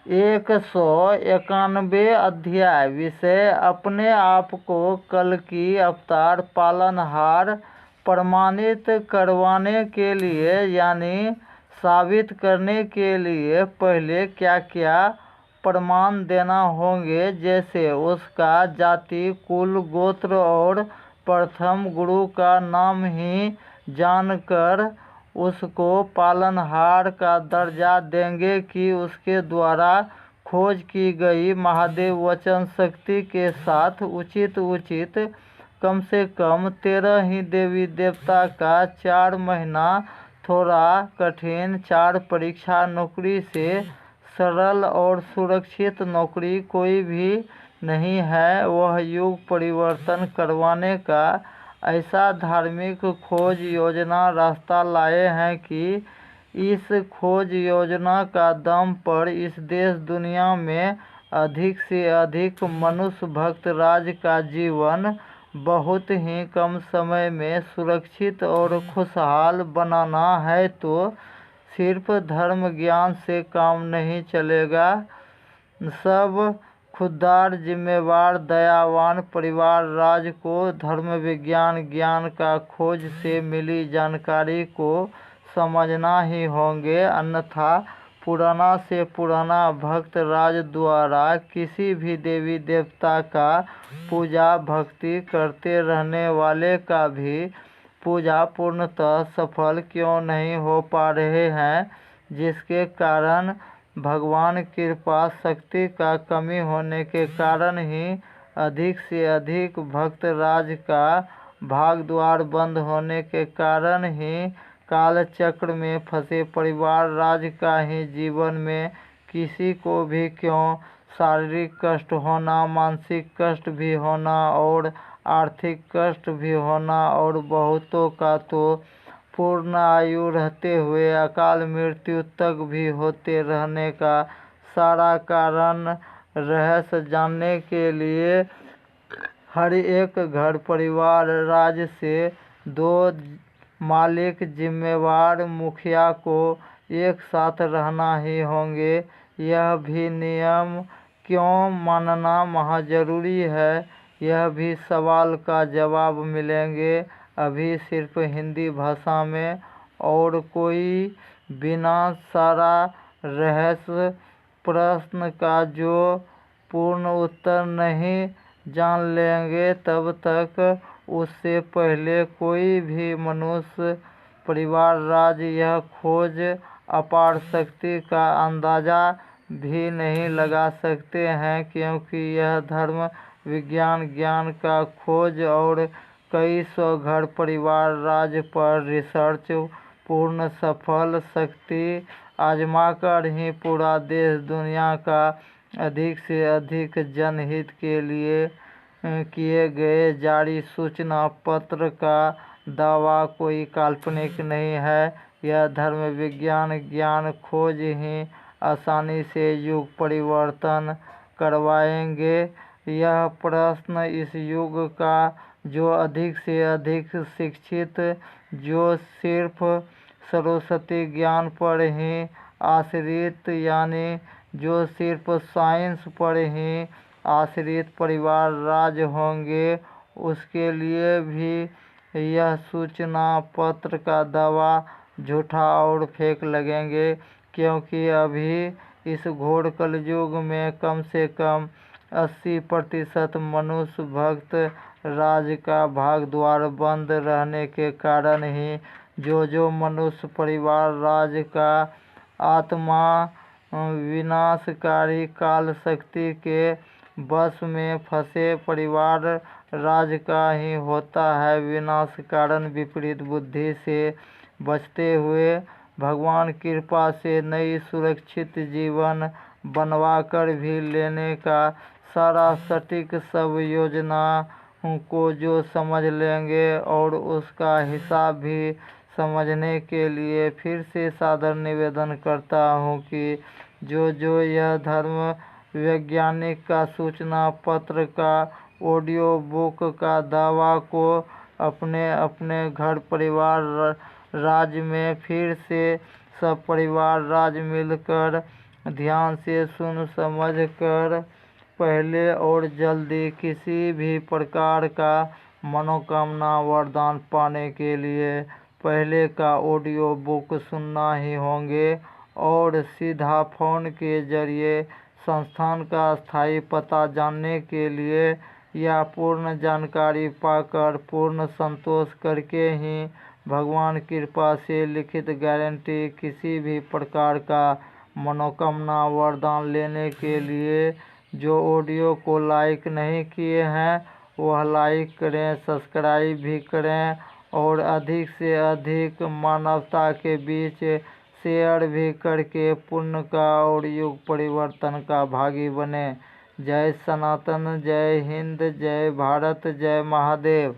191 अध्याय। विषय अपने आप को कल की अवतार पालनहार प्रमाणित करवाने के लिए यानी साबित करने के लिए पहले क्या क्या प्रमाण देना होंगे, जैसे उसका जाति, कुल, गोत्र और प्रथम गुरु का नाम ही जानकर उसको पालनहार का दर्जा देंगे कि उसके द्वारा खोज की गई महादेव वचन शक्ति के साथ उचित कम से कम 13 ही देवी देवता का 4 महीना थोड़ा कठिन 4 परीक्षा नौकरी से सरल और सुरक्षित नौकरी कोई भी नहीं है। वह युग परिवर्तन करवाने का ऐसा धार्मिक खोज योजना रास्ता लाए हैं कि इस खोज योजना का दम पर इस देश दुनिया में अधिक से अधिक मनुष्य भक्त राज का जीवन बहुत ही कम समय में सुरक्षित और खुशहाल बनाना है। तो सिर्फ धर्म ज्ञान से काम नहीं चलेगा। सब खुददार, जिम्मेवार, दयावान परिवार राज को धर्म विज्ञान ज्ञान का खोज से मिली जानकारी को समझना ही होंगे, अन्यथा पुराना से पुराना भक्त राज द्वारा किसी भी देवी देवता का पूजा भक्ति करते रहने वाले का भी पूजा पूर्णतः सफल क्यों नहीं हो पा रहे हैं, जिसके कारण भगवान कृपा शक्ति का कमी होने के कारण ही अधिक से अधिक भक्त राज का भाग द्वार बंद होने के कारण ही काल चक्र में फंसे परिवार राज का ही जीवन में किसी को भी क्यों शारीरिक कष्ट होना, मानसिक कष्ट भी होना और आर्थिक कष्ट भी होना और बहुतों का तो पूर्ण आयु रहते हुए अकाल मृत्यु तक भी होते रहने का सारा कारण रहस्य जानने के लिए हर एक घर परिवार राज से 2 मालिक जिम्मेवार मुखिया को एक साथ रहना ही होंगे। यह भी नियम क्यों मानना महाजरूरी है, यह भी सवाल का जवाब मिलेंगे अभी सिर्फ हिंदी भाषा में, और कोई बिना सारा रहस्य प्रश्न का जो पूर्ण उत्तर नहीं जान लेंगे तब तक उससे पहले कोई भी मनुष्य परिवार राज यह खोज अपार शक्ति का अंदाजा भी नहीं लगा सकते हैं, क्योंकि यह धर्म विज्ञान ज्ञान का खोज और कई सौ घर परिवार राज पर रिसर्च पूर्ण सफल शक्ति आजमाकर ही पूरा देश दुनिया का अधिक से अधिक जनहित के लिए किए गए जारी सूचना पत्र का दावा कोई काल्पनिक नहीं है। यह धर्म विज्ञान ज्ञान खोज ही आसानी से युग परिवर्तन करवाएंगे। यह प्रश्न इस युग का जो अधिक से अधिक शिक्षित, जो सिर्फ सरस्वती ज्ञान पर ही आश्रित यानी जो सिर्फ साइंस पर ही आश्रित परिवार राज होंगे, उसके लिए भी यह सूचना पत्र का दावा झूठा और फेक लगेंगे, क्योंकि अभी इस घोर कलयुग में कम से कम 80% मनुष्य भक्त राज का भाग द्वार बंद रहने के कारण ही जो मनुष्य परिवार राज का आत्मा विनाशकारी काल शक्ति के बस में फंसे परिवार राज का ही होता है। विनाश कारण विपरीत बुद्धि से बचते हुए भगवान कृपा से नई सुरक्षित जीवन बनवाकर भी लेने का सारा सटीक सब योजना को जो समझ लेंगे और उसका हिसाब भी समझने के लिए फिर से सादर निवेदन करता हूँ कि जो यह धर्म वैज्ञानिक का सूचना पत्र का ऑडियो बुक का दावा को अपने अपने घर परिवार राज में फिर से सब परिवार राज मिलकर ध्यान से सुन समझ कर पहले और जल्दी किसी भी प्रकार का मनोकामना वरदान पाने के लिए पहले का ऑडियो बुक सुनना ही होंगे और सीधा फोन के जरिए संस्थान का स्थायी पता जानने के लिए या पूर्ण जानकारी पाकर पूर्ण संतोष करके ही भगवान कृपा से लिखित गारंटी किसी भी प्रकार का मनोकामना वरदान लेने के लिए जो ऑडियो को लाइक नहीं किए हैं वह लाइक करें, सब्सक्राइब भी करें और अधिक से अधिक मानवता के बीच शेयर भी करके पुण्य का और युग परिवर्तन का भागी बने। जय सनातन, जय हिंद, जय भारत, जय महादेव।